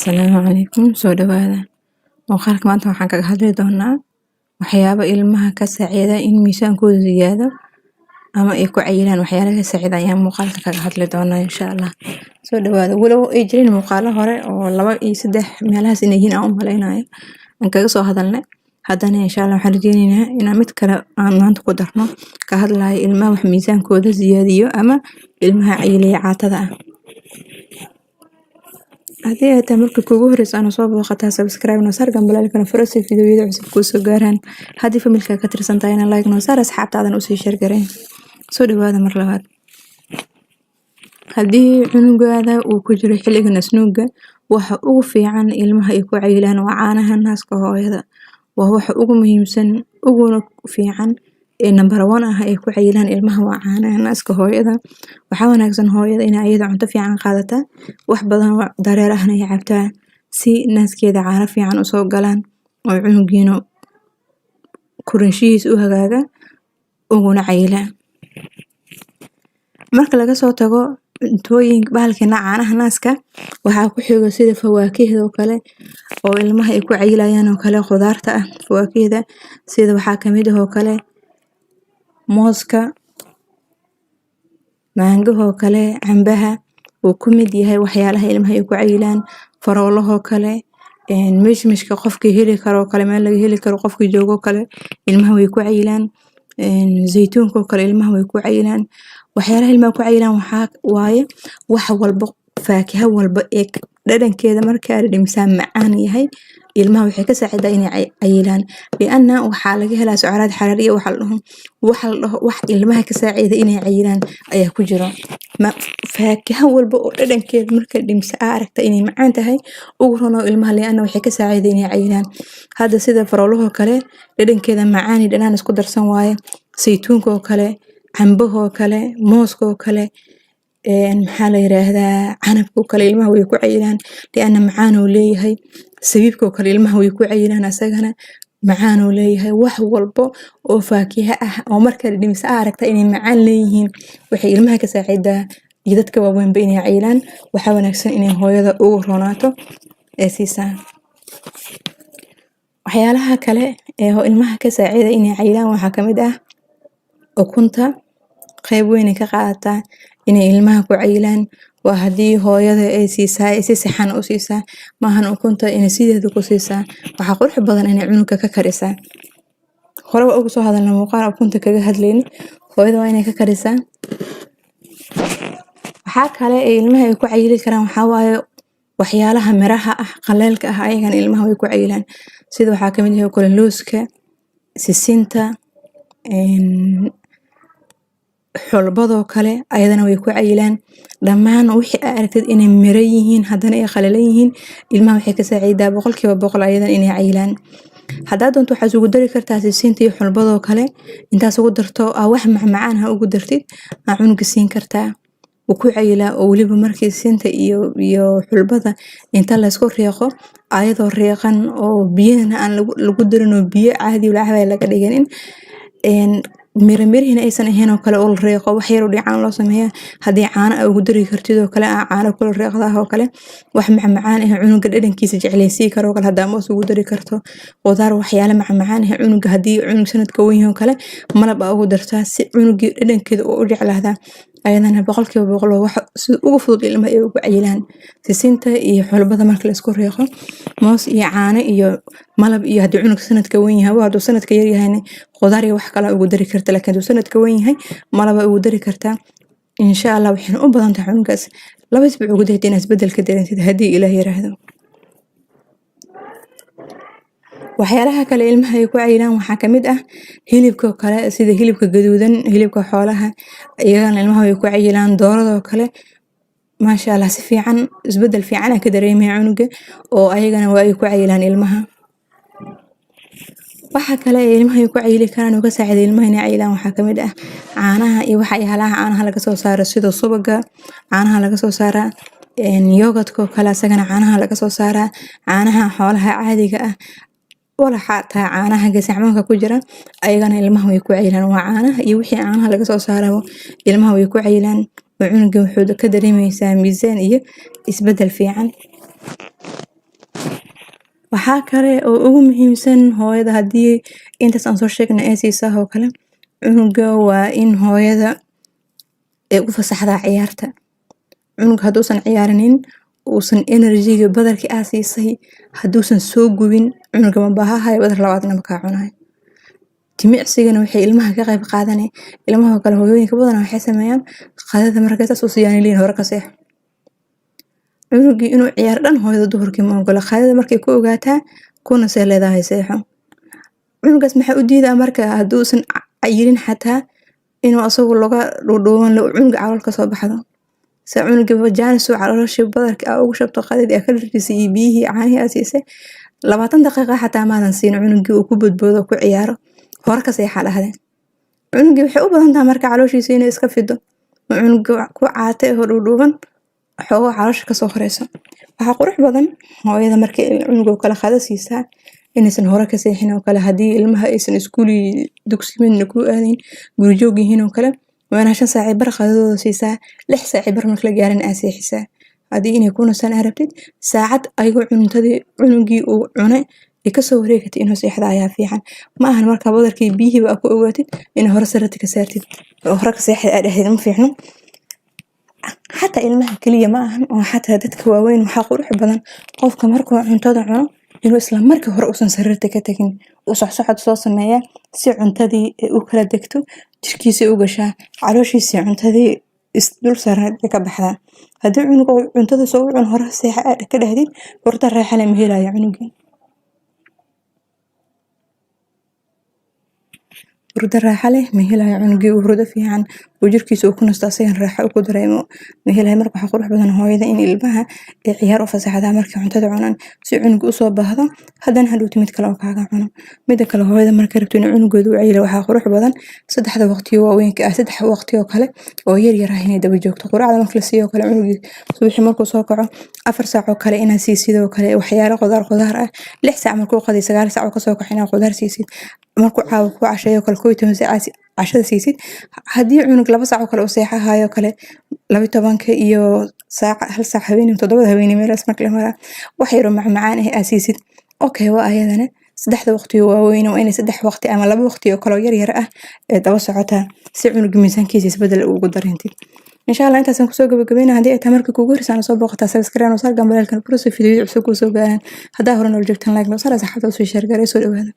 Asalaamu calaykum soo dhawaada muuqaalka maanta waxaan kaga hadli doonaa waxyaabo ilmaha ka saacida in miisaankooda ziyaado ama ay ku cayilaan waxyaalaha ka saacida ayaan muuqaalka kaga hadli doonaa insha Allah soo dhawaada walow ay jirin muuqaalo hore oo 2 iyo 3 meelahaas inay yihiin aan u maleynayo aan kaga soo hadalnay haddana insha Allah waxaan rajeynaynaa inaan mid kale aan maanta ku darno ka hadlayo ilmaha wax miisaankooda ziyaadiyo ama ilmaha cayilaya caatada ah haddii ay tahay marka kugu horeysa ana soo booqataa subscribe noo saar gambalaalkana furo si fiidiyowyada cusub kuu soo gaaraan haddii familka ka tirsan tahayna like noo saar asxaabtaadan usii share gareen soo dhawaada mar labaad haddii cunugaada uu ku jiro xilliga nasnuuga waxa ugu fiican ilmaha ay ku cayilaan waa caanaha naaska hooyada waa waxa ugu muhiimsan uguna fiican ee number 1 ah ay ku cayilaan ilmaha waa caanaha naaska hooyada waxa wanaagsan hooyada in ayada cunto fiican qaadata wax badan dareer ahna ay cabtaa si naaskeeda caano fiican u soo galaan oo cunugiina korinshihiisa u hagaaga uguna cayilaan marka laga soo tago cuntooyinka bahalkina caanaha naaska waxaa ku xigo sida fawaakihda oo kale oo ilmaha ay ku cayilayaan oo kale khudaarta ah fawaakihda sida waxaa kamid ah oo kale mooska maangaha oo kale cambaha uu ku mid yahay waxyaalaha ilmaha ay ku cayilaan faroolaha oo kale mishmishka qofkii heli karo kale meel laga heli karo qofkii joogo kale ilmaha way ku cayilaan zeytuunka oo kale ilmaha way ku cayilaan waxyaalaha ilmaha ku cayilaan waxaa waaye wax walba faakiha walba ee dhadhankeeda markaa dhimsaan macaan yahay ilmaha waxay ka saacidaa inay cayilaan lianna waxaa laga helaa socraad xaraariya waxa la dhaho wax ilmaha ka saacida inay cayilaan ayaa ku jiro faakiha walba oo dhadhankeeda marka dhimsa aragta inay macaan tahay ugu rono ilmaha lianna waxay ka saacidaa inay cayilaan hadda sida faroolaha kale dhadhankeeda macaan iyo dhanaan isku darsan waaye saytuunka oo kale cambaha oo kale mooska oo kale maxaa la yiraahdaa canabka oo kale ilmaha way ku cayilaan lianna macaan uu leeyahay sabiibka oo kale ilmaha way ku cayilaan asagana macaan uu leeyahay wax walba oo faakiha ah oo marka dhimsa aragta inay macaan leeyihiin waxay ilmaha ka saacidaa iyo dadka waaweynba inay cayilaan waxa wanaagsan inay hooyada ugu roonaato ee siisaan waxyaalaha kale ee ilmaha ka saacida inay cayilaan waxaa kamid ah ukunta qayb weyn ka qaadataa inay ilmaha ku cayilaan waa haddii hooyada ay siisaa si saxan u siisaa maahan ukunta inay sideeda ku siisaa waxa qurux badan inay cunuga ka karisaa hore ugu soo hadalna muuqaal ukunta kaga hadlayni hooyada waa inay ka karisaa waxa kale ee ilmaha ay ku cayili karaan waxa waaye waxyaalaha miraha ah qaleelka ah ayagana ilmaha way ku cayilaan sida waxaa kamid ah kala looska sisinta xulbadoo kale ayadana way ku cayilaan dhammaan wixii aad aragtid inay miro yihiin haddana ay qalalan yihiin ilmaha waxay ka saacidaa 100% ayadana inay cayilaan haddaad doonto waxaad ugu dari kartaa sisinta iyo xulbadoo kale intaas ugu darto wax macmacaan ha ugu dartid aa cunuga siin kartaa wuu ku cayilaa oo weliba markii sisinta iyo xulbada inta la isku riiqo ayadoo riiqan oo biyana aan lagu darin oo biyo caadi u lahayn laga dhiganin mirihina aysan ahayn oo kale oo reeqo wax yar oo dhicaan loo sameeyaa hadii caano ay ugu dari kartid oo kale caano kula reeqdaah oo kale wax macmacaan ah cunuga dhadhankiisa jecleysii karo kale hadaa moos ugu dari karto qudaar waxyaalo macmacaan ah cunuga hadii cunug sanadka weyn yahay oo kale malab ugu dartaa si cunuga dhadhankeeda oo u jeclaada ayadana 100% wax ugu fudud ilmaha ay ugu cayilaan sisinta iyo xulbada marka la isku reeqo moos iyo caano iyo malab iyo hadii cunug sanadka weyn yahay waa haduu sanadka yar yahay qudaar iyo wax kale ugu dari karta laakiin haduu sanadka weyn yahay malab ugu dari kartaa insha Allah waxaan u badan tahay cunugaas 2 isbuuc ugu daytay inaad isbedel ka dareentid hadii Ilaahay yiraahdo waxyaalaha kale ilmaha ay ku cayilaan waxaa kamid ah hilibka kale sida hilibka gaduudan hilibka xoolaha iyagana ilmaha way ku cayilaan doorada kale maasha Allah si fiican isbedel fiican ka dareemay cunuga oo ayagana way ku cayilaan ilmaha waxa kale ilmaha ay ku cayili karaan oo ka saaciday ilmaha inay cayilaan waxaa kamid ah caanaha iyo waxyaalaha caanaha laga soo saaro sida subaga caanaha laga soo saara yogurtka kale asagana caanaha laga soo saara caanaha xoolaha caadiga ah wala xataa caanaha gasacmanka ku jira ayagana ilmaha way ku cayilaan waa caanaha iyo wixii caanaha laga soo saaro ilmaha way ku cayilaan cunuga wuxuu ka dareemaysaa miisaan iyo isbedel fiican waxaa kale oo ugu muhiimsan hooyada haddii intaas aan soo sheegnay ay siisaa oo kale cunuga waa in hooyada ay u fasaxdaa ciyaarta. Cunuga hadduusan ciyaarinin uusan energy-ga badarkii aa siisay hadduusan soo gubin cunuga ma baahahay badar labaadna ma kaa cunahay. Jimicsigana waxay ilmaha ka qayb qaadanay ilmaha kale hooyooyinka badan waxay sameeyaan qadada markay saas u siiyaan liin hore ka seex. Cunugii inuu ciyaar dhan hooyada duhurkii ma ogola qadada markay ku ogaataa kuna see leedahay seexo. Cunugaas maxay u diidaa marka hadduusan cayirin xataa inuu asagu laga dhuudhuuban cunuga calool ka soo baxdo. Se cunuga jaanis oo caloosha badarka ugu shabto qadada ka dhirtisay iyo biyihii caanihi asiisay 20 daqiiqo xataa maadan siin cunugii uu ku badboodo ku ciyaaro hore ka seexa dhahdeen. Cunugii waxay u badan tahay marka calooshiisa inay iska fido cunuga ku caatay oo dhuudhuuban xoolo caloosha ka soo horeyso. Waxa qurux badan hooyada markay cunuga kala qada siisaa inaysan hore ka seexin oo kale haddii ilmaha aysan iskuuli dugsi midna ku aadin guri joog yihiin oo kale waana 5 saac bar qadadooda siisaa 6 saac bar marka la gaarin aa seexisaa. Haddii inay ku nasan arabtid saacad ayuu cuntadii cunugii uu cunay ka soo wareegtay inuu seexda ayaa fiican. Ma ahan marka badarkii biyihii ku ogaatid in hore sarati ka saartid oo hore ka seexda aad ahayd ma fiicno. Xataa ilmaha kaliya ma ahan oo xataa dadka waaweyn waxa qurux badan qofka markuu cuntada cuno inuu isla markii hore uusan sararta ka tagin uu socod soo sameeyaa si cuntadii u kala degto jirkiisa u gashaa calooshiisa cuntadii dul saaran ka baxdaa. Haddii cunuga cuntada soo cun hore seexa aad ka dhahdid horta raaxa leh ma helayo cunugii. hurdo raaxa leh ma helayo cunugii hurdo fiican oo jirkiisa uu ku nasto asagan raaxa ku dareemo ma helayo. Marka waxa qurux badan hooyada in ilmaha ay ciyaar u fasaxdaa markay cuntada cunaan si cunuga u soo baahdo haddana hadhuuti mid kale oo kaaga cuno. Mida kale hooyada markay rabto in cunugooda u ciyaaro waxa qurux badan 3 waqti oo waaweynka 3 waqti oo kale oo yar yar ah inay daba joogto quraacda marka la siiyo kale cunugii subaxii markuu soo kaco 4 saac oo kale inaa siisidoo kale waxyaalo qudaar ah 6 saac markuu qaday 9 saac oo ka soo kaco inaa qudaar siisid markuu caawa ku casheeyo kale 12 saac cashada siisid. Haddii cunug 2 saac oo kale u seexahayo kale 12 iyo saac 1 saac habeenimo 7 habeenimo meelaas marka la maraa wax yar oo macmacaan ah aa siisid okay waa ayadana 3 waqti oo waaweyn oo inay 3 waqti ama 2 waqti oo kale yar yar ah ee daba socotaa si cunug miisaankiisa isbedel ugu dareentid. inshallah intaasaan kusoo gabagabeynaa haddii ay tahay markii kugu horeysay soo booqataa subscribe oo saar gambalelkan furso fiidiyowyo cusub kusoo gaaraan haddaa hore nool joogtaan like noo saar asxaabta u soo share gareysoo dhawaada.